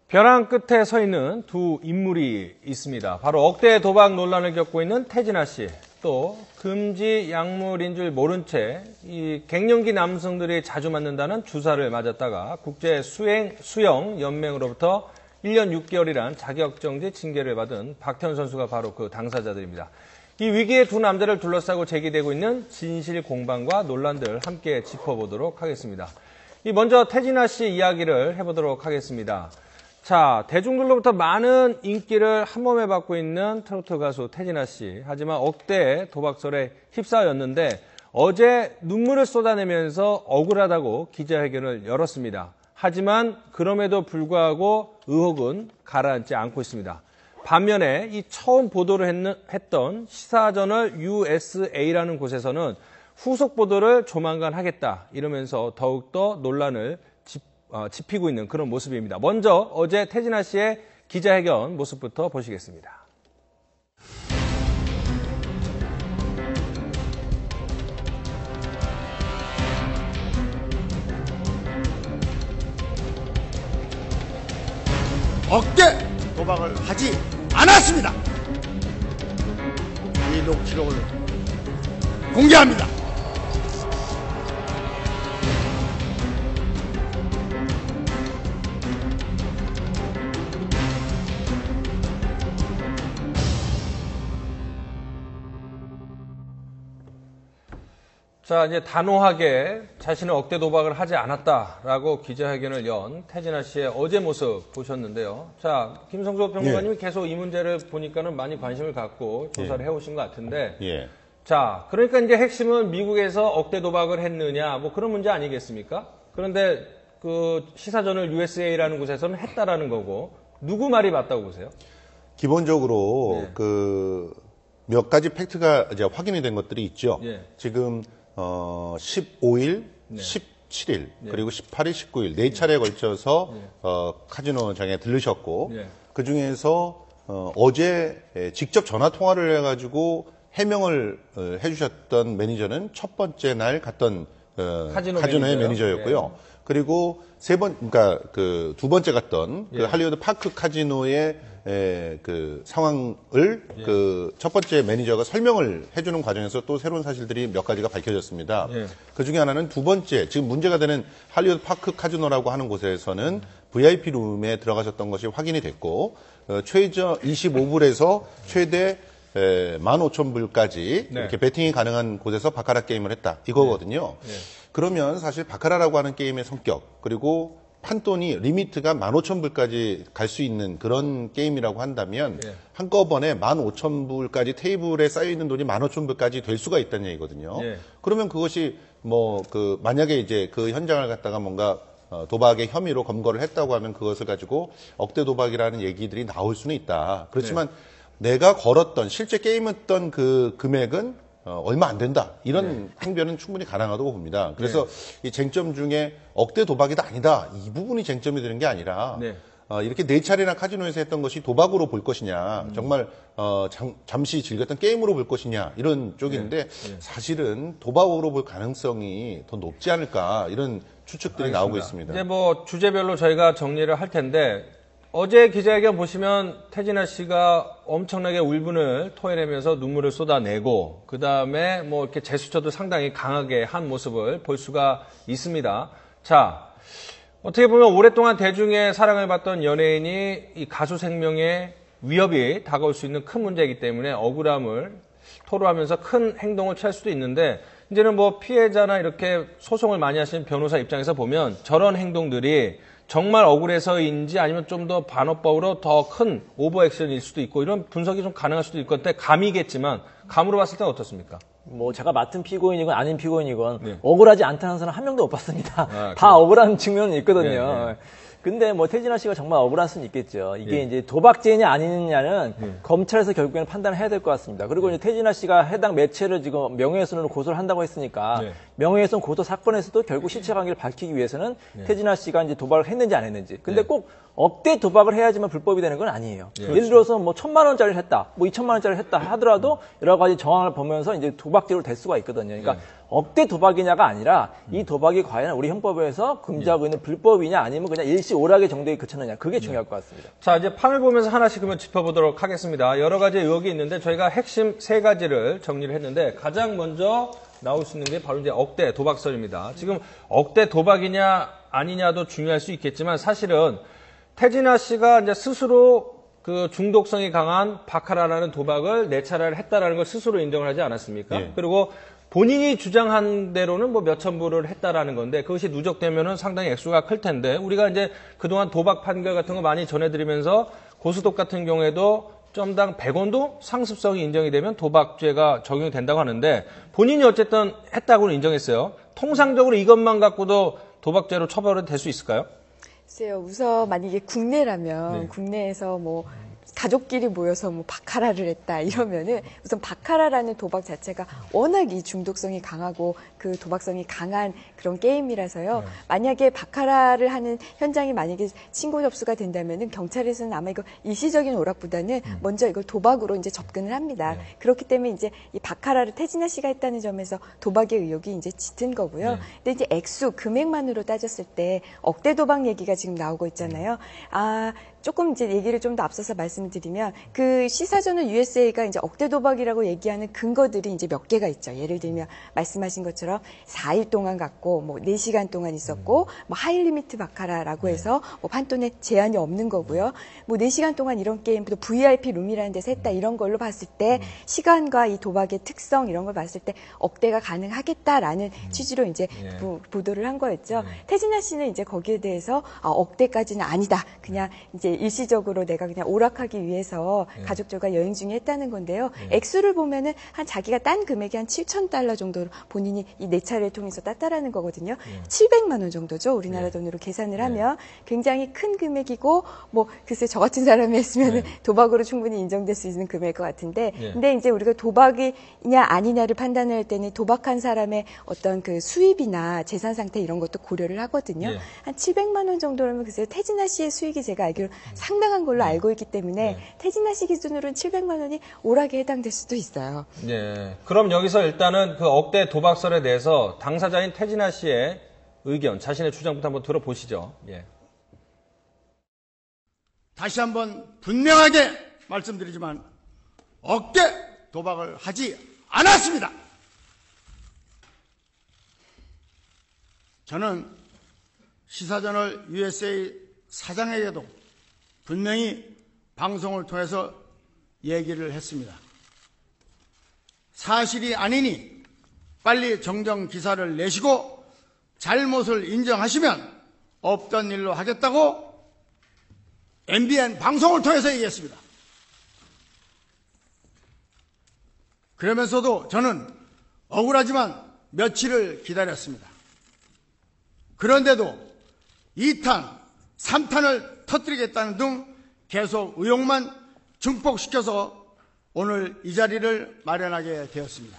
벼랑 끝에 서 있는 두 인물이 있습니다. 바로 억대 도박 논란을 겪고 있는 태진아 씨, 또 금지 약물인 줄 모른 채 이 갱년기 남성들이 자주 맞는다는 주사를 맞았다가 국제 수영 연맹으로부터 1년 6개월이란 자격정지 징계를 받은 박태원 선수가 바로 그 당사자들입니다. 이 위기의 두 남자를 둘러싸고 제기되고 있는 진실 공방과 논란들 함께 짚어보도록 하겠습니다. 먼저 태진아 씨 이야기를 해보도록 하겠습니다. 자, 대중들로부터 많은 인기를 한몸에 받고 있는 트로트 가수 태진아 씨. 하지만 억대 도박설에 휩싸였는데 어제 눈물을 쏟아내면서 억울하다고 기자회견을 열었습니다. 하지만 그럼에도 불구하고 의혹은 가라앉지 않고 있습니다. 반면에 이 처음 보도를 했던 시사저널 USA라는 곳에서는 후속 보도를 조만간 하겠다 이러면서 더욱더 논란을 짚히고 있는 그런 모습입니다. 먼저 어제 태진아 씨의 기자회견 모습부터 보시겠습니다. 억대 도박을 하지 않았습니다. 이 녹취록을 공개합니다. 자, 이제 단호하게 자신은 억대 도박을 하지 않았다라고 기자회견을 연 태진아 씨의 어제 모습 보셨는데요. 자, 김성조 평론가님이 계속 이 문제를 보니까는 많이 관심을 갖고 조사를 해오신 것 같은데, 자, 그러니까 이제 핵심은 미국에서 억대 도박을 했느냐, 뭐 그런 문제 아니겠습니까? 그런데 그 시사저널 USA라는 곳에서는 했다라는 거고, 누구 말이 맞다고 보세요? 기본적으로 몇 가지 팩트가 이제 확인이 된 것들이 있죠. 지금 15일, 17일, 그리고 18일, 19일, 4차례에 걸쳐서 카지노장에 들르셨고, 그 중에서 어제 직접 전화 통화를 해가지고 해명을 해주셨던 매니저는 첫 번째 날 갔던 카지노의 매니저였고요. 그리고 그러니까 그 두 번째 갔던 그 할리우드 파크 카지노의 그 상황을 그 첫 번째 매니저가 설명을 해주는 과정에서 또 새로운 사실들이 몇 가지가 밝혀졌습니다. 그 중에 하나는 두 번째, 지금 문제가 되는 할리우드 파크 카지노라고 하는 곳에서는 VIP 룸에 들어가셨던 것이 확인이 됐고, 최저 25불에서 최대 15,000불까지 이렇게 베팅이 가능한 곳에서 바카라 게임을 했다. 이거거든요. 그러면 사실 바카라라고 하는 게임의 성격, 그리고 판돈이 리미트가 15,000불까지 갈 수 있는 그런 게임이라고 한다면 한꺼번에 15,000불까지 테이블에 쌓여있는 돈이 15,000불까지 될 수가 있다는 얘기거든요. 그러면 그것이 만약에 이제 그 현장을 갖다가 뭔가 도박의 혐의로 검거를 했다고 하면 그것을 가지고 억대 도박이라는 얘기들이 나올 수는 있다. 그렇지만 내가 걸었던 실제 게임했던 그 금액은 얼마 안 된다. 이런 행변은 충분히 가능하다고 봅니다. 그래서 이 쟁점 중에 억대 도박이다 아니다. 이 부분이 쟁점이 되는 게 아니라 이렇게 4차례나 카지노에서 했던 것이 도박으로 볼 것이냐, 정말 잠시 즐겼던 게임으로 볼 것이냐 이런 쪽인데 사실은 도박으로 볼 가능성이 더 높지 않을까 이런 추측들이 알겠습니다. 나오고 있습니다. 이제 뭐 주제별로 저희가 정리를 할 텐데 어제 기자회견 보시면 태진아 씨가 엄청나게 울분을 토해내면서 눈물을 쏟아내고 그 다음에 뭐 이렇게 제스처도 상당히 강하게 한 모습을 볼 수가 있습니다. 자, 어떻게 보면 오랫동안 대중의 사랑을 받던 연예인이 이 가수 생명에 위협이 다가올 수 있는 큰 문제이기 때문에 억울함을 토로하면서 큰 행동을 취할 수도 있는데 이제는 뭐 피해자나 이렇게 소송을 많이 하시는 변호사 입장에서 보면 저런 행동들이 정말 억울해서인지 아니면 좀 더 반어법으로 더 큰 오버액션일 수도 있고 이런 분석이 좀 가능할 수도 있을 건데 감이겠지만 감으로 봤을 때는 어떻습니까? 뭐 제가 맡은 피고인이건 아닌 피고인이건 억울하지 않다는 사람 한 명도 못 봤습니다. 다 억울한 측면은 있거든요. 근데 뭐 태진아 씨가 정말 억울할 수는 있겠죠. 이게 이제 도박죄냐 아니냐는 검찰에서 결국에는 판단을 해야 될 것 같습니다. 그리고 이제 태진아 씨가 해당 매체를 지금 명예훼손으로 고소를 한다고 했으니까 명예훼손 고소 사건에서도 결국 실체관계를 밝히기 위해서는 태진아 씨가 이제 도박을 했는지 안 했는지. 근데 꼭 억대 도박을 해야지만 불법이 되는 건 아니에요. 예를 들어서 뭐 1,000만 원짜리를 했다, 뭐 2,000만 원짜리를 했다 하더라도 여러 가지 정황을 보면서 이제 도박죄로 될 수가 있거든요. 그러니까 억대 도박이냐가 아니라 이 도박이 과연 우리 형법에서 금지하고 있는 불법이냐 아니면 그냥 일시오락의 정도에 그쳤느냐, 그게 중요할 것 같습니다. 자, 이제 판을 보면서 하나씩 그러면 짚어보도록 하겠습니다. 여러 가지 의혹이 있는데 저희가 핵심 3가지를 정리를 했는데 가장 먼저 나올 수 있는 게 바로 이제 억대 도박설입니다. 지금 억대 도박이냐 아니냐도 중요할 수 있겠지만 사실은 태진아 씨가 이제 스스로 그 중독성이 강한 바카라라는 도박을 4차례를 했다라는 걸 스스로 인정을 하지 않았습니까? 예. 그리고 본인이 주장한 대로는 뭐 몇천 불을 했다라는 건데 그것이 누적되면은 상당히 액수가 클 텐데 우리가 이제 그동안 도박 판결 같은 거 많이 전해드리면서 고스톱 같은 경우에도 점당 100원도 상습성이 인정이 되면 도박죄가 적용이 된다고 하는데 본인이 어쨌든 했다고는 인정했어요. 통상적으로 이것만 갖고도 도박죄로 처벌은 될 수 있을까요? 글쎄요, 우선 만약에 국내라면 국내에서 뭐 가족끼리 모여서 뭐 바카라를 했다 이러면은 우선 바카라라는 도박 자체가 워낙 이 중독성이 강하고 그 도박성이 강한 그런 게임이라서요. 만약에 바카라를 하는 현장이 만약에 신고 접수가 된다면은 경찰에서는 아마 이거 일시적인 오락보다는 먼저 이걸 도박으로 이제 접근을 합니다. 그렇기 때문에 이제 이 바카라를 태진아 씨가 했다는 점에서 도박의 의혹이 이제 짙은 거고요. 근데 이제 액수 금액만으로 따졌을 때 억대 도박 얘기가 지금 나오고 있잖아요. 조금 이제 얘기를 좀 더 앞서서 말씀드리면 그 시사저널 USA가 이제 억대 도박이라고 얘기하는 근거들이 이제 몇 개가 있죠. 예를 들면 말씀하신 것처럼 4일 동안 갔고 뭐 4시간 동안 있었고 뭐 하이 리미트 바카라라고 해서 뭐 판돈에 제한이 없는 거고요. 뭐 4시간 동안 이런 게임 또 VIP 룸이라는 데서 했다 이런 걸로 봤을 때 시간과 이 도박의 특성 이런 걸 봤을 때 억대가 가능하겠다라는 취지로 이제 보도를 한 거였죠. 태진아 씨는 이제 거기에 대해서 억대까지는 아니다. 그냥 이제 일시적으로 내가 그냥 오락하기 위해서 가족들과 여행 중에 했다는 건데요. 액수를 보면은 한 자기가 딴 금액이 한 7,000달러 정도로 본인이 이 4차례를 통해서 땄다라는 거거든요. 700만 원 정도죠. 우리나라 돈으로 계산을 하면 굉장히 큰 금액이고 뭐 글쎄 저 같은 사람이 했으면은 도박으로 충분히 인정될 수 있는 금액일 것 같은데 근데 이제 우리가 도박이냐 아니냐를 판단할 때는 도박한 사람의 어떤 그 수입이나 재산 상태 이런 것도 고려를 하거든요. 한 700만 원 정도라면 글쎄요. 태진아 씨의 수익이 제가 알기로 상당한 걸로 알고 있기 때문에 태진아 씨 기준으로는 700만 원이 오락에 해당될 수도 있어요. 네. 그럼 여기서 일단은 그 억대 도박설에 대해서 당사자인 태진아 씨의 의견, 자신의 주장부터 한번 들어보시죠. 예. 다시 한번 분명하게 말씀드리지만 억대 도박을 하지 않았습니다. 저는 시사저널 USA 사장에게도 분명히 방송을 통해서 얘기를 했습니다. 사실이 아니니 빨리 정정 기사를 내시고 잘못을 인정하시면 없던 일로 하겠다고 MBN 방송을 통해서 얘기했습니다. 그러면서도 저는 억울하지만 며칠을 기다렸습니다. 그런데도 2탄, 3탄을 터뜨리겠다는 등 계속 의혹만 증폭시켜서 오늘 이 자리를 마련하게 되었습니다.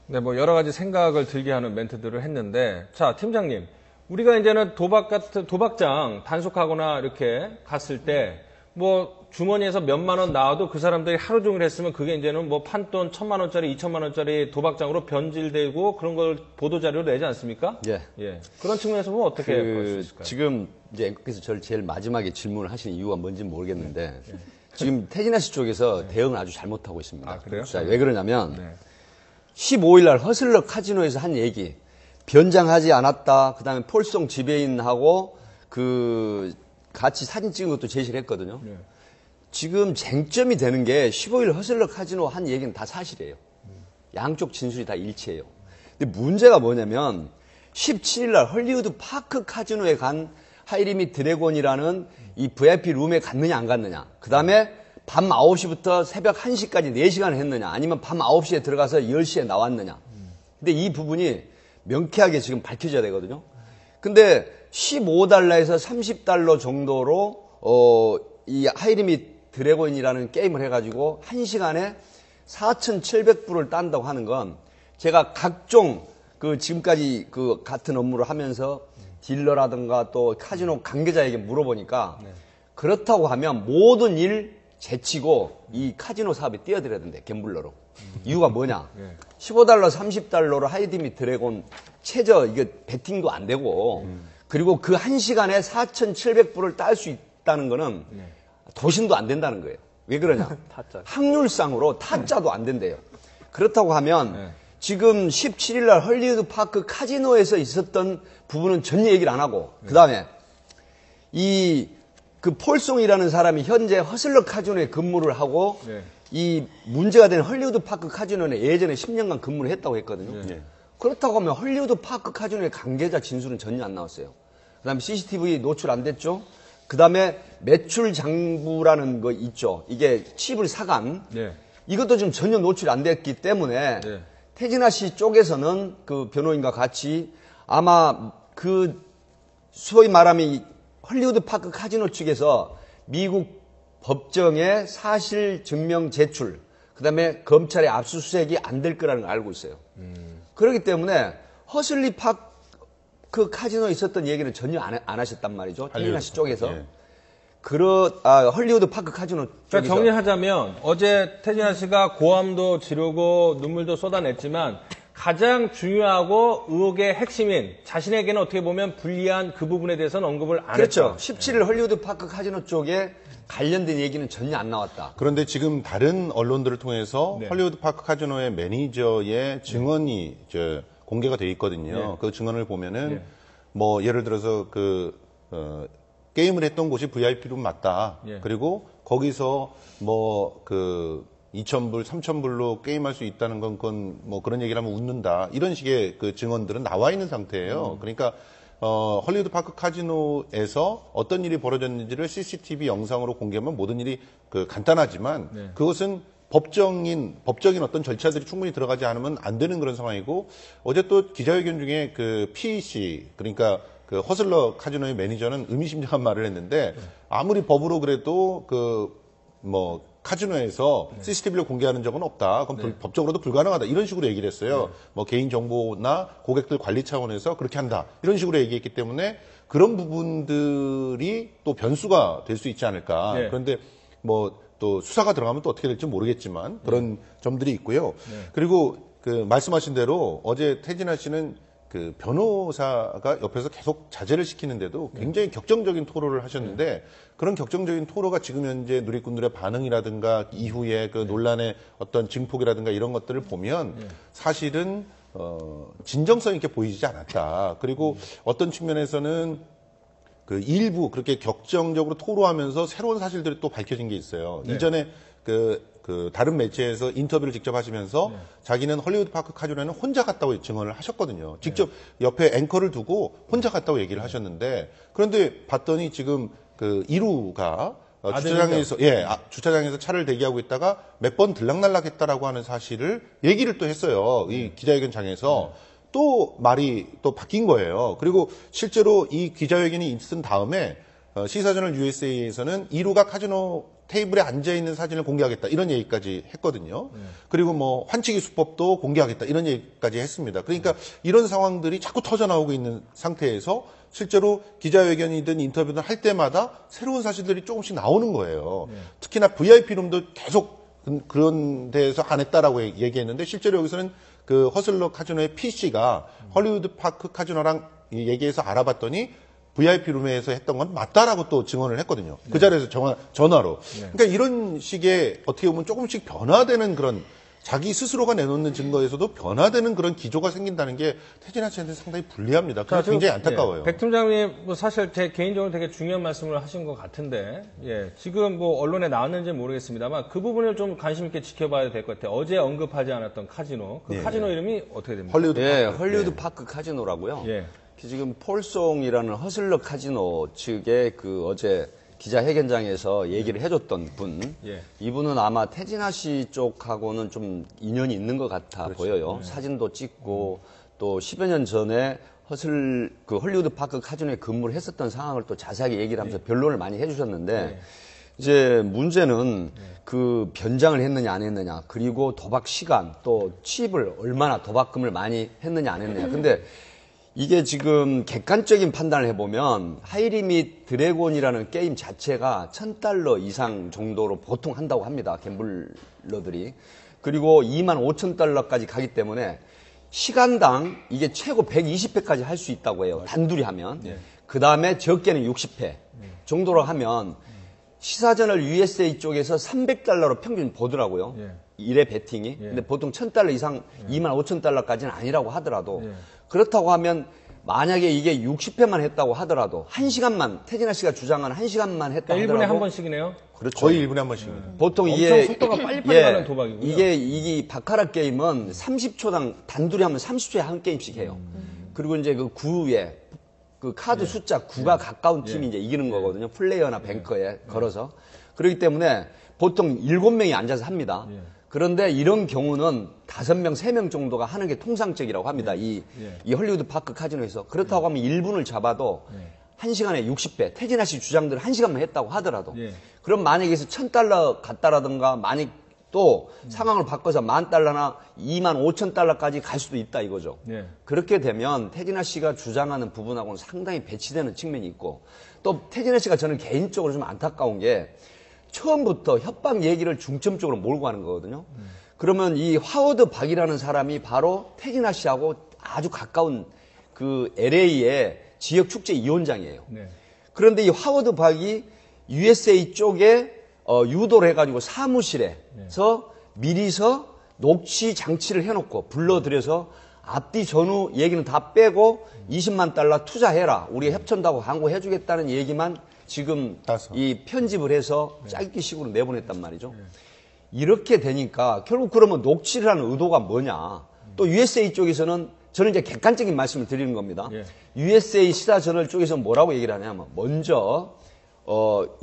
네, 뭐 여러 가지 생각을 들게 하는 멘트들을 했는데, 자, 팀장님, 우리가 이제는 도박장 단속하거나 이렇게 갔을 때, 뭐 주머니에서 몇만 원 나와도 그 사람들이 하루 종일 했으면 그게 이제는 뭐 판돈 1,000만 원짜리, 2,000만 원짜리 도박장으로 변질되고 그런 걸 보도자료로 내지 않습니까? 예. 예. 그런 측면에서 보면 어떻게 볼 수 있을까요? 지금 이제 앵커께서 저를 제일 마지막에 질문을 하시는 이유가 뭔지는 모르겠는데 지금 태진아 씨 쪽에서 대응을 아주 잘못하고 있습니다. 아, 그래요? 자, 왜 그러냐면 15일 날 허슬러 카지노에서 한 얘기 변장하지 않았다. 그다음에 폴송 지배인하고 그 같이 사진 찍은 것도 제시를 했거든요. 지금 쟁점이 되는 게 15일 허슬러 카지노 한 얘기는 다 사실이에요. 양쪽 진술이 다 일치해요. 근데 문제가 뭐냐면 17일 날 헐리우드 파크 카지노에 간 하이리밋 드래곤이라는 이 VIP 룸에 갔느냐 안 갔느냐. 그다음에 밤 9시부터 새벽 1시까지 4시간을 했느냐 아니면 밤 9시에 들어가서 10시에 나왔느냐. 근데 이 부분이 명쾌하게 지금 밝혀져야 되거든요. 근데 15달러에서 30달러 정도로 이 하이리밋 드래곤이라는 게임을 해가지고 1시간에 4,700불을 딴다고 하는 건 제가 각종 그 지금까지 그 같은 업무를 하면서 딜러라든가 또 카지노 관계자에게 물어보니까 그렇다고 하면 모든 일 제치고 이 카지노 사업에 뛰어들어야 된대, 갬블러로. 이유가 뭐냐? 15달러, 30달러로 하이디미 드래곤 최저 이게 베팅도 안 되고 그리고 그 한 시간에 4,700불을 딸 수 있다는 거는 도신도 안 된다는 거예요. 왜 그러냐? 확률상으로 타짜도 안 된대요. 그렇다고 하면 지금 17일 날 헐리우드 파크 카지노에서 있었던 부분은 전혀 얘기를 안 하고 그다음에 그 폴송이라는 사람이 현재 허슬러 카지노에 근무를 하고 이 문제가 되는 헐리우드 파크 카지노에 예전에 10년간 근무를 했다고 했거든요. 그렇다고 하면 헐리우드 파크 카지노의 관계자 진술은 전혀 안 나왔어요. 그다음에 CCTV 노출 안 됐죠. 그다음에 매출 장부라는 거 있죠. 이게 칩을 사간 이것도 지금 전혀 노출이 안 됐기 때문에 태진아 씨 쪽에서는 그 변호인과 같이 아마 그 소위 말하면 헐리우드 파크 카지노 측에서 미국 법정에 사실 증명 제출, 그다음에 검찰의 압수수색이 안 될 거라는 걸 알고 있어요. 그렇기 때문에 허슬리 파크 카지노에 있었던 얘기는 전혀 안 하셨단 말이죠. 태진아 씨 쪽에서. 헐리우드 파크 카지노 쪽에서. 그러니까 정리하자면 어제 태진아 씨가 고함도 지르고 눈물도 쏟아냈지만 가장 중요하고 의혹의 핵심인 자신에게는 어떻게 보면 불리한 그 부분에 대해서는 언급을 안 그렇죠. 했죠. 17일 헐리우드 파크 카지노 쪽에 관련된 얘기는 전혀 안 나왔다. 그런데 지금 다른 언론들을 통해서 헐리우드 파크 카지노의 매니저의 증언이 공개가 돼 있거든요. 그 증언을 보면은 뭐 예를 들어서 게임을 했던 곳이 VIP룸 맞다. 그리고 거기서 뭐 2,000불, 3,000불로 게임할 수 있다는 건 그건 뭐 그런 얘기를 하면 웃는다. 이런 식의 그 증언들은 나와 있는 상태예요. 그러니까 헐리우드 파크 카지노에서 어떤 일이 벌어졌는지를 CCTV 영상으로 공개하면 모든 일이 간단하지만 그것은 법적인 어떤 절차들이 충분히 들어가지 않으면 안 되는 그런 상황이고 어제 또 기자회견 중에 PEC 그러니까 허슬러 카지노의 매니저는 의미심장한 말을 했는데 아무리 법으로 그래도 카지노에서 CCTV를 공개하는 적은 없다. 그럼 법적으로도 불가능하다. 이런 식으로 얘기를 했어요. 뭐 개인정보나 고객들 관리 차원에서 그렇게 한다. 이런 식으로 얘기했기 때문에 그런 부분들이 또 변수가 될 수 있지 않을까. 그런데 또 수사가 들어가면 또 어떻게 될지 모르겠지만 그런 점들이 있고요. 그리고 말씀하신 대로 어제 태진아 씨는 변호사가 옆에서 계속 자제를 시키는데도 굉장히 격정적인 토로를 하셨는데 그런 격정적인 토로가 지금 현재 누리꾼들의 반응이라든가 이후에 논란의 어떤 증폭이라든가 이런 것들을 보면 사실은 진정성 있게 보이지 않았다. 그리고 어떤 측면에서는 일부 그렇게 격정적으로 토로하면서 새로운 사실들이 또 밝혀진 게 있어요. 이전에 다른 매체에서 인터뷰를 직접 하시면서 자기는 헐리우드 파크 카지노에는 혼자 갔다고 증언을 하셨거든요. 직접 옆에 앵커를 두고 혼자 갔다고 얘기를 하셨는데 그런데 봤더니 지금 1호가 주차장에서 차를 대기하고 있다가 몇 번 들락날락했다라고 하는 사실을 얘기를 또 했어요. 이 기자회견장에서. 또 말이 또 바뀐 거예요. 그리고 실제로 이 기자회견이 있은 다음에 시사저널 USA에서는 1호가 카지노 테이블에 앉아있는 사진을 공개하겠다 이런 얘기까지 했거든요. 그리고 뭐 환치기 수법도 공개하겠다 이런 얘기까지 했습니다. 그러니까 이런 상황들이 자꾸 터져나오고 있는 상태에서 실제로 기자회견이든 인터뷰든 할 때마다 새로운 사실들이 조금씩 나오는 거예요. 특히나 VIP룸도 계속 그런 데에서 안 했다라고 얘기했는데 실제로 여기서는 허슬러 카지노의 PC가 헐리우드 파크 카지노랑 얘기해서 알아봤더니 VIP룸에서 했던 건 맞다라고 또 증언을 했거든요. 그 자리에서 전화로. 그러니까 이런 식의 어떻게 보면 조금씩 변화되는 그런 자기 스스로가 내놓는 증거에서도 변화되는 그런 기조가 생긴다는 게 태진아 씨한테 상당히 불리합니다. 그게 굉장히 안타까워요. 백 팀장님, 사실 제 개인적으로 되게 중요한 말씀을 하신 것 같은데, 지금 언론에 나왔는지 모르겠습니다만 그 부분을 좀 관심 있게 지켜봐야 될 것 같아요. 어제 언급하지 않았던 카지노, 카지노 이름이 어떻게 됩니까? 헐리우드 파크 카지노라고요. 지금 폴송이라는 허슬러 카지노 측의 어제 기자회견장에서 얘기를 해줬던 분, 이분은 아마 태진아 씨 쪽하고는 좀 인연이 있는 것 같아 보여요. 사진도 찍고 또 10여 년 전에 헐리우드 파크 카지노에 근무를 했었던 상황을 또 자세하게 얘기를 하면서 변론을 많이 해주셨는데 이제 문제는 변장을 했느냐 안 했느냐 그리고 도박 시간 또 칩을 얼마나 도박금을 많이 했느냐 안 했느냐. 근데 이게 지금 객관적인 판단을 해보면 하이리밋 드래곤이라는 게임 자체가 $1,000 이상 정도로 보통 한다고 합니다. 갬블러들이. 그리고 $25,000까지 가기 때문에 시간당 이게 최고 120회까지 할 수 있다고 해요. 단둘이 하면. 그 다음에 적게는 60회 정도로 하면 시사전을 USA 쪽에서 $300로 평균 보더라고요. 1회 배팅이. 근데 보통 $1,000 이상 25,000달러까지는 아니라고 하더라도 그렇다고 하면 만약에 이게 60회만 했다고 하더라도 1시간만 태진아 씨가 주장하는 1시간만 했다 하더라도 1분에 한 번씩이네요. 그렇죠. 거의 1분에 한 번씩입니다. 보통 엄청 속도가 빨리빨리 가는 도박이고요. 이게 바카라 게임은 30초당 단둘이 하면 30초에 한 게임씩 해요. 그리고 이제 그 9에 그 카드 숫자 9가 가까운 팀이 이제 이기는 거거든요. 플레이어나 뱅커에 걸어서. 그렇기 때문에 보통 7명이 앉아서 합니다. 그런데 이런 경우는 5명, 3명 정도가 하는 게 통상적이라고 합니다. 이 헐리우드 파크 카지노에서. 그렇다고 하면 1분을 잡아도 1시간에 60배. 태진아 씨 주장들 1시간만 했다고 하더라도. 그럼 만약에 $1,000 갔다라든가 만약 또 상황을 바꿔서 $10,000나 $25,000까지 갈 수도 있다 이거죠. 그렇게 되면 태진아 씨가 주장하는 부분하고는 상당히 배치되는 측면이 있고 또 태진아 씨가 저는 개인적으로 좀 안타까운 게 처음부터 협박 얘기를 중점적으로 몰고 가는 거거든요. 그러면 이 하워드 박이라는 사람이 바로 태진아 씨하고 아주 가까운 그 LA의 지역 축제 위원장이에요. 그런데 이 하워드 박이 USA 쪽에 유도를 해가지고 사무실에서 미리서 녹취 장치를 해놓고 불러들여서 앞뒤 전후 얘기는 다 빼고 $200,000 투자해라. 우리가 협찬다고 광고해주겠다는 얘기만 지금 이 편집을 해서 짧게식으로 내보냈단 말이죠. 이렇게 되니까 결국 그러면 녹취를 하는 의도가 뭐냐. 또 USA 쪽에서는 저는 이제 객관적인 말씀을 드리는 겁니다. USA 시사저널 쪽에서 뭐라고 얘기를 하냐면 먼저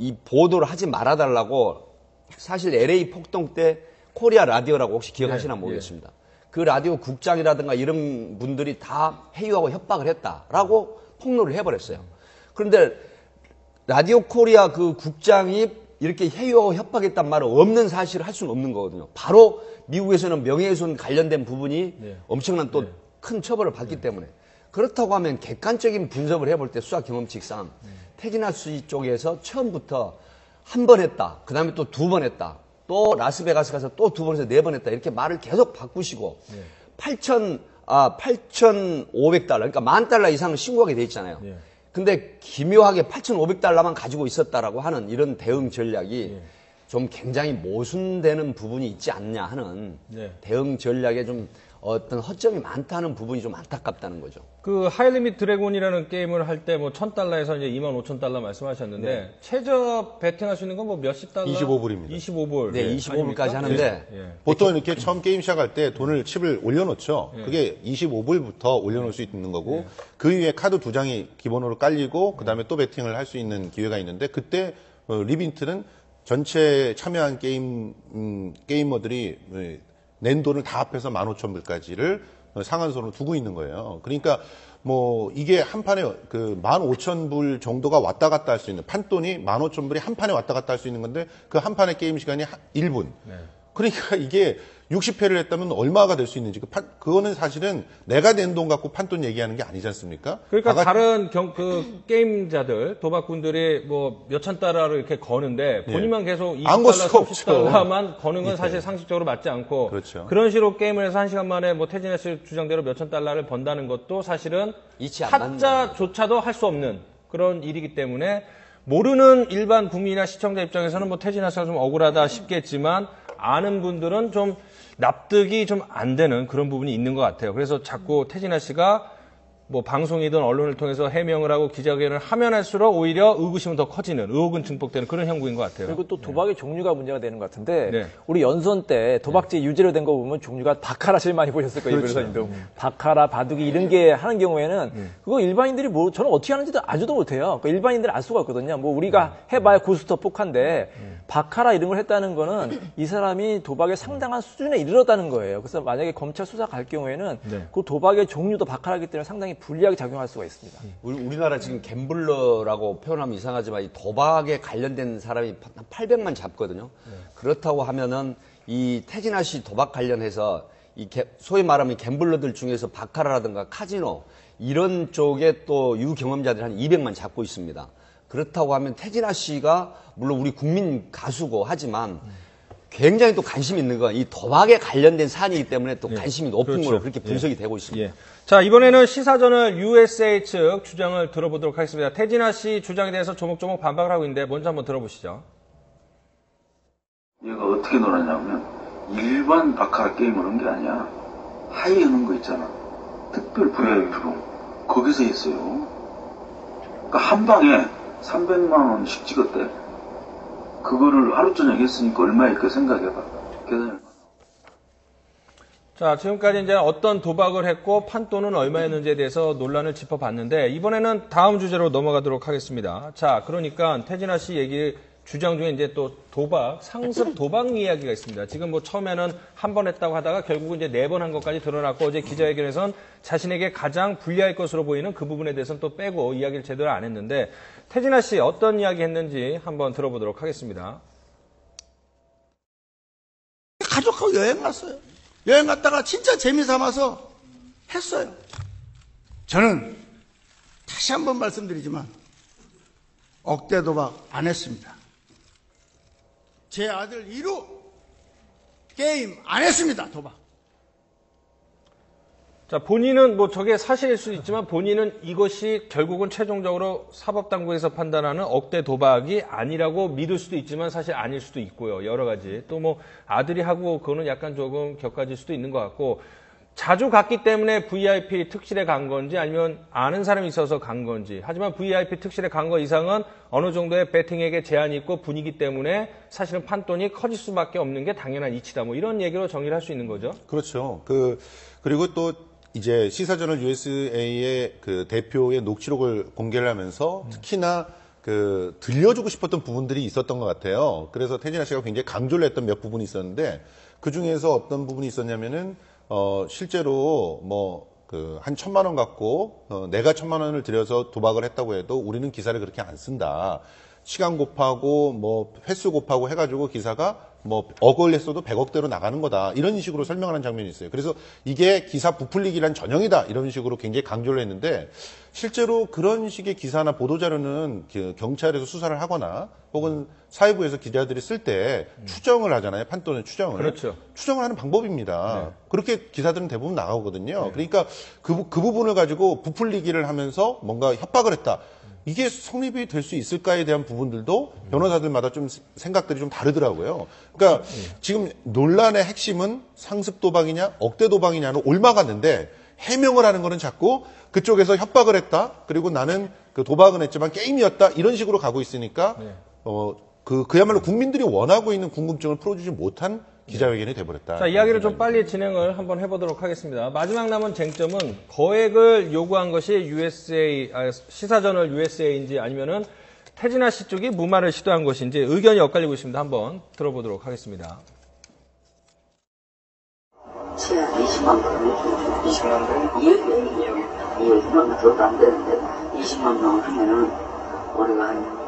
이 보도를 하지 말아달라고 사실 LA 폭동 때 코리아 라디오라고 혹시 기억하시나 모르겠습니다. 그 라디오 국장이라든가 이런 분들이 다 회유하고 협박을 했다라고 폭로를 해버렸어요. 그런데 라디오 코리아 그 국장이 이렇게 회유하고 협박했단 말은 없는 사실을 할 수는 없는 거거든요. 바로 미국에서는 명예훼손 관련된 부분이 엄청난 또 큰 처벌을 받기 때문에 그렇다고 하면 객관적인 분석을 해볼 때 수사 경험칙상 태진아 씨 쪽에서 처음부터 한 번 했다. 그 다음에 또 2번 했다. 또 라스베가스 가서 또 2번에서 4번 했다. 이렇게 말을 계속 바꾸시고 $8,500 그러니까 $10,000 이상은 신고하게 돼 있잖아요. 근데 기묘하게 $8,500만 가지고 있었다라고 하는 이런 대응 전략이 좀 굉장히 모순되는 부분이 있지 않냐 하는 대응 전략에 좀 어떤 허점이 많다는 부분이 좀 안타깝다는 거죠. 그 하이리밋 드래곤이라는 게임을 할 때 뭐 $1,000에서 이제 $25,000 말씀하셨는데 최저 베팅할 수 있는 건 뭐 몇십 달러? 25불입니다. 25불. 네, 25불까지 하는데 보통 이렇게 처음 게임 시작할 때 돈을 칩을 올려놓죠. 그게 25불부터 올려놓을 수 있는 거고 그 위에 카드 2장이 기본으로 깔리고 그 다음에 또 베팅을 할 수 있는 기회가 있는데 그때 리빈트는 전체 참여한 게이머들이 낸 돈을 다 합해서 15,000불까지를 상한선으로 두고 있는 거예요. 그러니까 뭐 이게 한 판에 그 15,000불 정도가 왔다 갔다 할 수 있는 판돈이 15,000불이 한 판에 왔다 갔다 할 수 있는 건데 그 한 판의 게임 시간이 1분. 그러니까 이게 60회를 했다면 얼마가 될 수 있는지 그거는 사실은 내가 낸 돈 갖고 판돈 얘기하는 게 아니지 않습니까? 그러니까 다른 그 게임자들 도박꾼들이 뭐 몇천 달러를 이렇게 거는데 본인만 계속 $20, $30만 거는 건 사실 상식적으로 맞지 않고 그렇죠. 그런 식으로 게임을 해서 1시간 만에 뭐 태진아 씨 주장대로 몇천 달러를 번다는 것도 사실은 타짜조차도 할 수 없는 그런 일이기 때문에 모르는 일반 국민이나 시청자 입장에서는 뭐 태진아 씨가 좀 억울하다 싶겠지만 아는 분들은 좀 납득이 좀 안 되는 그런 부분이 있는 것 같아요. 그래서 자꾸 태진아 씨가 뭐 방송이든 언론을 통해서 해명을 하고 기자회견을 하면 할수록 오히려 의구심은 더 커지는 의혹은 증폭되는 그런 형국인 것 같아요. 그리고 또 도박의 종류가 문제가 되는 것 같은데 우리 연선 때 도박제 유죄로 된 거 보면 종류가 바카라 제일 많이 보셨을 거예요. 그렇죠. 이변호사님도 바카라, 바둑이 이런 게 하는 경우에는 그거 일반인들이 뭐 저는 어떻게 하는지도 알지도 못해요. 그러니까 일반인들 알 수가 없거든요. 뭐 우리가 해봐야 고스톱 포카인데 바카라 이런 걸 했다는 거는 이 사람이 도박의 상당한 수준에 이르렀다는 거예요. 그래서 만약에 검찰 수사 갈 경우에는 그 도박의 종류도 바카라기 때문에 상당히 불리하게 작용할 수가 있습니다. 우리나라 지금 갬블러라고 표현하면 이상하지만 이 도박에 관련된 사람이 한 800만 잡거든요. 그렇다고 하면은 이 태진아 씨 도박 관련해서 소위 말하면 갬블러들 중에서 바카라라든가 카지노 이런 쪽에 또 유경험자들이 한 200만 잡고 있습니다. 그렇다고 하면 태진아 씨가 물론 우리 국민 가수고 하지만 굉장히 또 관심 있는 건 이 도박에 관련된 사안이기 때문에 또 관심이 높은 그렇죠. 걸로 그렇게 분석이 되고 있습니다. 예. 자, 이번에는 시사저널 USA 측 주장을 들어보도록 하겠습니다. 태진아 씨 주장에 대해서 조목조목 반박을 하고 있는데 먼저 한번 들어보시죠. 얘가 어떻게 놀았냐면 일반 바카라 게임을 한 게 아니야. 하이 하는 거 있잖아. 특별 VIP로 거기서 했어요. 그러니까 한 방에 300만 원씩 찍었대. 그거를 하루 저녁 했으니까 얼마일까 생각해봐. 계산을. 자, 지금까지 이제 어떤 도박을 했고 판돈은 얼마였는지에 대해서 논란을 짚어봤는데 이번에는 다음 주제로 넘어가도록 하겠습니다. 자, 그러니까 태진아 씨 얘기 주장 중에 이제 또 도박, 상습 도박 이야기가 있습니다. 지금 뭐 처음에는 한 번 했다고 하다가 결국은 이제 4번 한 것까지 드러났고 어제 기자회견에선 자신에게 가장 불리할 것으로 보이는 그 부분에 대해서는 또 빼고 이야기를 제대로 안 했는데 태진아 씨 어떤 이야기 했는지 한번 들어보도록 하겠습니다. 가족하고 여행 갔어요. 여행 갔다가 진짜 재미삼아서 했어요. 저는 다시 한번 말씀드리지만 억대 도박 안 했습니다. 제 아들 이루 게임 안 했습니다. 도박. 자, 본인은 뭐 저게 사실일 수도 있지만 본인은 이것이 결국은 최종적으로 사법당국에서 판단하는 억대 도박이 아니라고 믿을 수도 있지만 사실 아닐 수도 있고요. 여러 가지. 또 뭐 아들이 하고 그거는 약간 조금 격가질 수도 있는 것 같고 자주 갔기 때문에 VIP 특실에 간 건지 아니면 아는 사람이 있어서 간 건지. 하지만 VIP 특실에 간 거 이상은 어느 정도의 배팅액에 제한이 있고 분위기 때문에 사실은 판돈이 커질 수밖에 없는 게 당연한 이치다. 뭐 이런 얘기로 정리를 할 수 있는 거죠. 그렇죠. 그리고 또 이제 시사저널 USA의 그 대표의 녹취록을 공개를 하면서 특히나 들려주고 싶었던 부분들이 있었던 것 같아요. 그래서 태진아 씨가 굉장히 강조를 했던 몇 부분이 있었는데 그 중에서 어떤 부분이 있었냐면은 실제로 한 1,000만 원 갖고 내가 1,000만 원을 들여서 도박을 했다고 해도 우리는 기사를 그렇게 안 쓴다. 시간 곱하고 횟수 곱하고 해가지고 기사가 억을 했어도 100억대로 나가는 거다. 이런 식으로 설명하는 장면이 있어요. 그래서 이게 기사 부풀리기란 전형이다. 이런 식으로 굉장히 강조를 했는데 실제로 그런 식의 기사나 보도자료는 경찰에서 수사를 하거나 혹은 사회부에서 기자들이 쓸 때 추정을 하잖아요. 판돈의 추정을. 그렇죠. 추정을 하는 방법입니다. 네. 그렇게 기사들은 대부분 나오거든요. 네. 그러니까 그 부분을 가지고 부풀리기를 하면서 뭔가 협박을 했다. 이게 성립이 될 수 있을까에 대한 부분들도 변호사들마다 좀 생각들이 좀 다르더라고요. 그러니까 지금 논란의 핵심은 상습 도박이냐 억대 도박이냐는 옮아갔는데 해명을 하는 거는 자꾸 그쪽에서 협박을 했다. 그리고 나는 그 도박은 했지만 게임이었다. 이런 식으로 가고 있으니까 그야말로 국민들이 원하고 있는 궁금증을 풀어주지 못한 기자회견이 돼버렸다. 자, 이야기를 좀 빨리 진행을 한번 해보도록 하겠습니다. 마지막 남은 쟁점은 거액을 요구한 것이 시사저널 USA인지 아니면은 태진아 씨 쪽이 무마를 시도한 것인지 의견이 엇갈리고 있습니다. 한번 들어보도록 하겠습니다. 20만 원. 20만 원? 2억 원 줘도 안 되는데 20만 원 하면은 우리가 한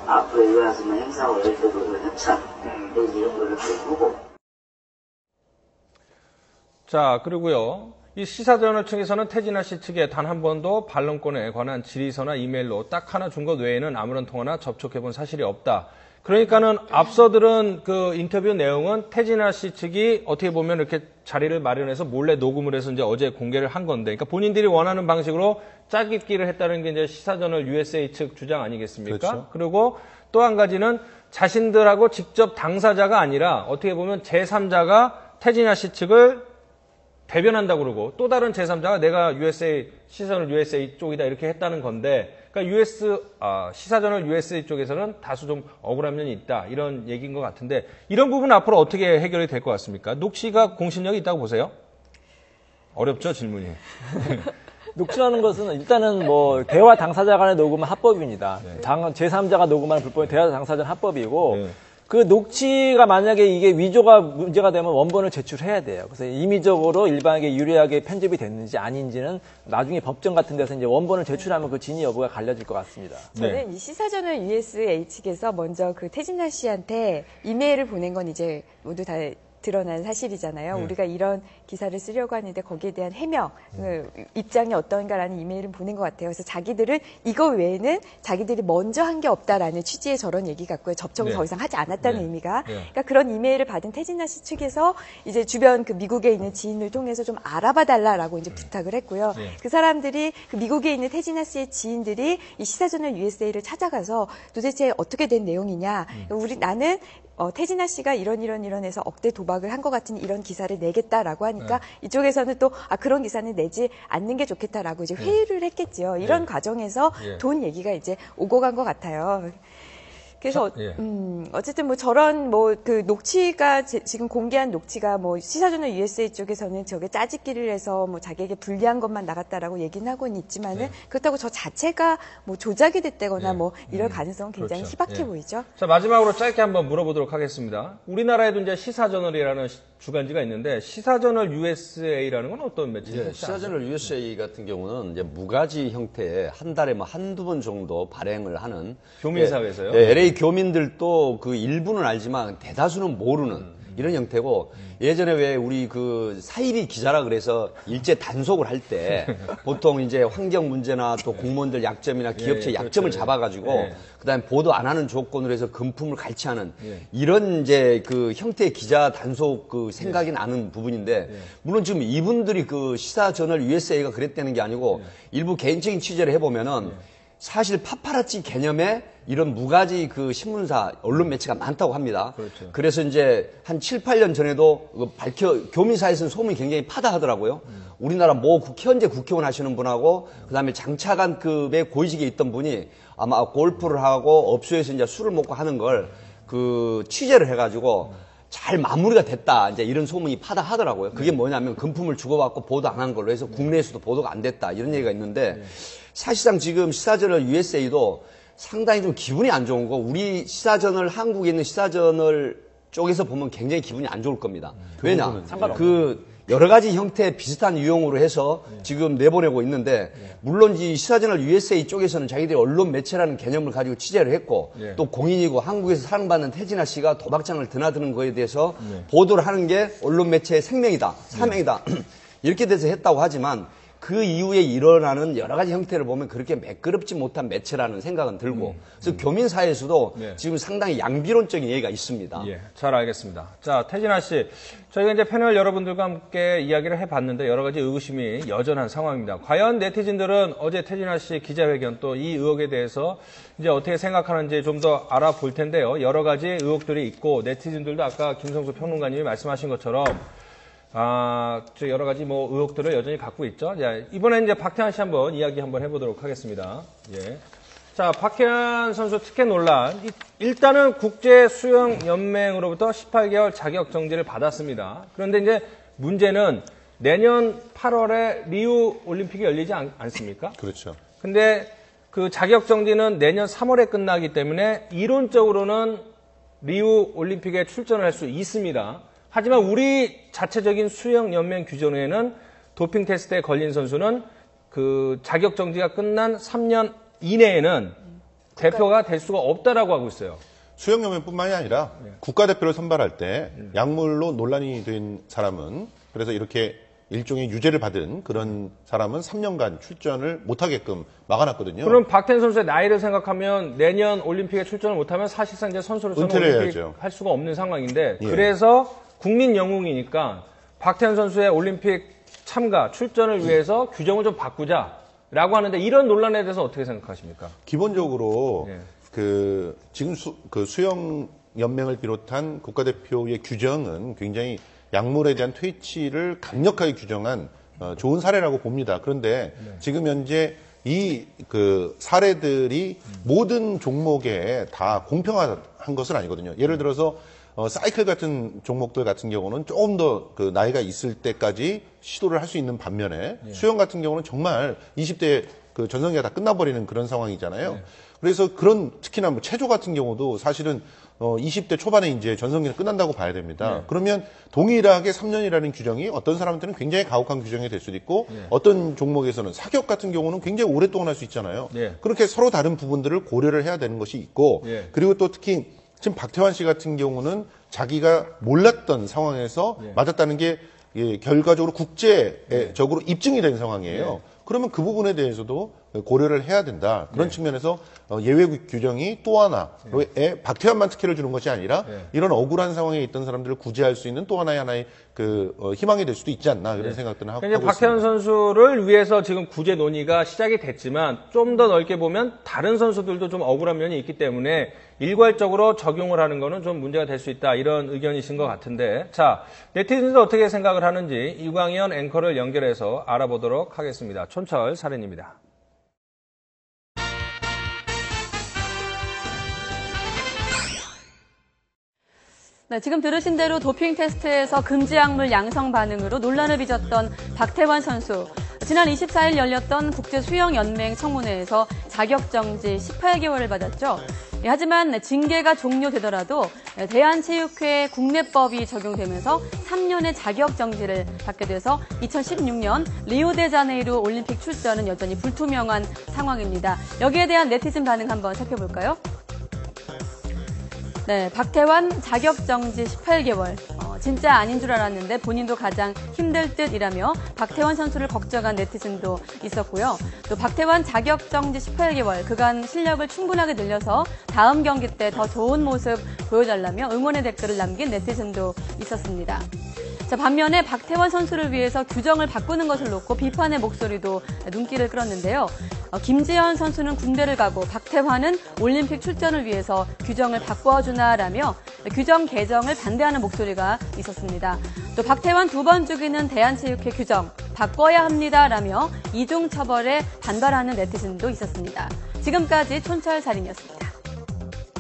앞으로 이거 왔으면 행사하고 이럴 때도 협찬 이런 거를 보고. 자, 그리고요. 이 시사저널 측에서는 태진아 씨 측에 단 한 번도 반론권에 관한 질의서나 이메일로 딱 하나 준 것 외에는 아무런 통화나 접촉해본 사실이 없다. 그러니까는 앞서 들은 그 인터뷰 내용은 태진아 씨 측이 어떻게 보면 이렇게 자리를 마련해서 몰래 녹음을 해서 이제 어제 공개를 한 건데, 그러니까 본인들이 원하는 방식으로 짜깁기를 했다는 게 이제 시사저널 USA 측 주장 아니겠습니까? 그렇죠. 그리고 또 한 가지는 자신들하고 직접 당사자가 아니라 어떻게 보면 제3자가 태진아 씨 측을 대변한다고 그러고 또 다른 제3자가 내가 시사저널 USA 쪽이다 이렇게 했다는 건데, 그러니까 시사저널 USA 쪽에서는 다소 좀 억울한 면이 있다 이런 얘기인 것 같은데 이런 부분 앞으로 어떻게 해결이 될 것 같습니까? 녹취가 공신력이 있다고 보세요? 어렵죠 질문이. 녹취라는 것은 일단은 대화 당사자 간의 녹음은 합법입니다. 네. 제3자가 녹음하는 불법인 대화 당사자는 합법이고 네. 그 녹취가 만약에 이게 위조가 문제가 되면 원본을 제출해야 돼요. 그래서 임의적으로 일반에게 유리하게 편집이 됐는지 아닌지는 나중에 법정 같은 데서 이제 원본을 제출하면 그 진위 여부가 갈려질 것 같습니다. 저는 이 시사저널 USA 측에서 먼저 그 태진아 씨한테 이메일을 보낸 건 이제 모두 다 드러난 사실이잖아요. 우리가 이런 기사를 쓰려고 하는데 거기에 대한 해명, 입장이 어떤가라는 이메일을 보낸 것 같아요. 그래서 자기들은 이거 외에는 자기들이 먼저 한 게 없다라는 취지의 저런 얘기 같고요. 접촉을 더 이상 하지 않았다는 의미가. 그러니까 그런 이메일을 받은 태진아 씨 측에서 이제 주변 그 미국에 있는 지인을 통해서 좀 알아봐 달라라고 이제 부탁을 했고요. 그 사람들이 그 미국에 있는 태진아 씨의 지인들이 이 시사저널 USA를 찾아가서 도대체 어떻게 된 내용이냐. 나는 태진아 씨가 이런 해서 억대 도박을 한 것 같은 이런 기사를 내겠다라고 하니까 이쪽에서는 또 그런 기사는 내지 않는 게 좋겠다라고 이제 회의를 했겠지요. 이런 과정에서 돈 얘기가 이제 오고 간 것 같아요. 그래서 어쨌든 뭐 저런 뭐 그 녹취가 지금 공개한 녹취가 뭐 시사저널 USA 쪽에서는 저게 짜집기를 해서 뭐 자기에게 불리한 것만 나갔다라고 얘기는 하고는 있지만은 그렇다고 저 자체가 뭐 조작이 됐다거나 뭐 이럴 가능성은 굉장히 그렇죠. 희박해 보이죠. 자, 마지막으로 짧게 한번 물어보도록 하겠습니다. 우리나라에도 이제 시사저널이라는 주간지가 있는데 시사저널 USA라는 건 어떤 매체예요? 시사저널 USA 같은 경우는 이제 무가지 형태의 한 달에 뭐 한두 번 정도 발행을 하는 교민사회에서요? LA 교민들도 그 일부는 알지만 대다수는 모르는 이런 형태고 예전에 왜 우리 그 사이비 기자라 그래서 일제 단속을 할 때 보통 이제 환경 문제나 또 공무원들 약점이나 기업체 약점을 잡아가지고 그다음에 보도 안 하는 조건으로 해서 금품을 갈취하는 이런 이제 그 형태의 기자 단속 그 생각이 나는 부분인데 물론 지금 이분들이 그 시사저널 USA가 그랬다는 게 아니고 일부 개인적인 취재를 해보면은 사실 파파라치 개념의 이런 무가지 그 신문사, 언론 매체가 많다고 합니다. 그렇죠. 그래서 이제 한 7, 8년 전에도 교민사에서는 소문이 굉장히 파다하더라고요. 우리나라 현재 국회의원 하시는 분하고 그다음에 장차관급의 고위직에 있던 분이 아마 골프를 하고 업소에서 이제 술을 먹고 하는 걸 그 취재를 해가지고 잘 마무리가 됐다. 이제 이런 소문이 파다하더라고요. 그게 뭐냐면 금품을 주고받고 보도 안 한 걸로 해서 국내에서도 보도가 안 됐다. 이런 얘기가 있는데 사실상 지금 시사저널 USA도 상당히 좀 기분이 안 좋은 거 우리 시사저널 한국에 있는 시사저널 쪽에서 보면 굉장히 기분이 안 좋을 겁니다. 왜냐? 그 여러 가지 형태 비슷한 유형으로 해서 지금 내보내고 있는데 물론 이 시사저널 USA 쪽에서는 자기들이 언론 매체라는 개념을 가지고 취재를 했고 또 공인이고 한국에서 사랑받는 태진아 씨가 도박장을 드나드는 거에 대해서 보도를 하는 게 언론 매체의 생명이다, 사명이다 이렇게 돼서 했다고 하지만 그 이후에 일어나는 여러 가지 형태를 보면 그렇게 매끄럽지 못한 매체라는 생각은 들고 그래서 교민사회에서도 지금 상당히 양비론적인 얘기가 있습니다. 예, 잘 알겠습니다. 자, 태진아 씨, 저희가 이제 패널 여러분들과 함께 이야기를 해봤는데 여러 가지 의구심이 여전한 상황입니다. 과연 네티즌들은 어제 태진아 씨 기자회견 또 이 의혹에 대해서 이제 어떻게 생각하는지 좀 더 알아볼 텐데요. 여러 가지 의혹들이 있고 네티즌들도 아까 김성수 평론가님이 말씀하신 것처럼 저 여러 가지 뭐 의혹들을 여전히 갖고 있죠. 자, 이번엔 이제 박태환 씨 한번 이야기 한번 해보도록 하겠습니다. 예. 자, 박태환 선수 특혜 논란. 일단은 국제수영연맹으로부터 18개월 자격 정지를 받았습니다. 그런데 이제 문제는 내년 8월에 리우 올림픽이 열리지 않습니까? 그렇죠. 근데 그 자격 정지는 내년 3월에 끝나기 때문에 이론적으로는 리우 올림픽에 출전을 할 수 있습니다. 하지만 우리 자체적인 수영연맹 규정에는 도핑 테스트에 걸린 선수는 그 자격 정지가 끝난 3년 이내에는 대표가 될 수가 없다라고 하고 있어요. 수영연맹뿐만이 아니라 국가대표를 선발할 때 약물로 논란이 된 사람은 그래서 이렇게 일종의 유죄를 받은 그런 사람은 3년간 출전을 못하게끔 막아놨거든요. 그럼 박태환 선수의 나이를 생각하면 내년 올림픽에 출전을 못하면 사실상 이제 선수로서는 은퇴를 올림픽 해야죠. 할 수가 없는 상황인데 예. 그래서 국민 영웅이니까 박태환 선수의 올림픽 참가, 출전을 위해서 규정을 좀 바꾸자라고 하는데 이런 논란에 대해서 어떻게 생각하십니까? 기본적으로 예. 지금 수영 연맹을 비롯한 국가대표의 규정은 굉장히 약물에 대한 퇴치를 강력하게 규정한 좋은 사례라고 봅니다. 그런데 지금 현재 이 사례들이 모든 종목에 다 공평한 것은 아니거든요. 예를 들어서 사이클 같은 종목들 같은 경우는 조금 더 나이가 있을 때까지 시도를 할 수 있는 반면에 수영 같은 경우는 정말 20대 전성기가 다 끝나버리는 그런 상황이잖아요. 그래서 특히나 뭐 체조 같은 경우도 사실은 20대 초반에 이제 전성기가 끝난다고 봐야 됩니다. 그러면 동일하게 3년이라는 규정이 어떤 사람들은 굉장히 가혹한 규정이 될 수도 있고 어떤 종목에서는 사격 같은 경우는 굉장히 오랫동안 할 수 있잖아요. 그렇게 서로 다른 부분들을 고려를 해야 되는 것이 있고 그리고 또 특히 지금 박태환 씨 같은 경우는 자기가 몰랐던 상황에서 맞았다는 게 결과적으로 국제적으로 입증이 된 상황이에요. 그러면 그 부분에 대해서도 고려를 해야 된다. 그런 측면에서 예외 규정이 또 하나, 박태환만 특혜를 주는 것이 아니라 이런 억울한 상황에 있던 사람들을 구제할 수 있는 또 하나의 희망이 될 수도 있지 않나 이런 생각들은 하고 있습니다. 박태환 선수를 위해서 지금 구제 논의가 시작이 됐지만 좀 더 넓게 보면 다른 선수들도 좀 억울한 면이 있기 때문에 일괄적으로 적용을 하는 거는 좀 문제가 될 수 있다 이런 의견이신 것 같은데, 자, 네티즌들 어떻게 생각을 하는지 이광현 앵커를 연결해서 알아보도록 하겠습니다. 촌철 사례입니다. 네, 지금 들으신 대로 도핑 테스트에서 금지 약물 양성 반응으로 논란을 빚었던 박태환 선수. 지난 24일 열렸던 국제수영연맹 청문회에서 자격정지 18개월을 받았죠. 하지만 징계가 종료되더라도 대한체육회 국내법이 적용되면서 3년의 자격정지를 받게 돼서 2016년 리오데자네이루 올림픽 출전은 여전히 불투명한 상황입니다. 여기에 대한 네티즌 반응 한번 살펴볼까요? 네, 박태환 자격정지 18개월. 진짜 아닌 줄 알았는데 본인도 가장 힘들 듯이라며 박태환 선수를 걱정한 네티즌도 있었고요. 또 박태환 자격정지 18개월, 그간 실력을 충분하게 늘려서 다음 경기 때 더 좋은 모습 보여달라며 응원의 댓글을 남긴 네티즌도 있었습니다. 자, 반면에 박태환 선수를 위해서 규정을 바꾸는 것을 놓고 비판의 목소리도 눈길을 끌었는데요. 김지현 선수는 군대를 가고 박태환은 올림픽 출전을 위해서 규정을 바꿔주나라며 규정 개정을 반대하는 목소리가 있었습니다. 또 박태환 2번 죽이는 대한체육회 규정 바꿔야 합니다라며 이중처벌에 반발하는 네티즌도 있었습니다. 지금까지 촌철살인이었습니다.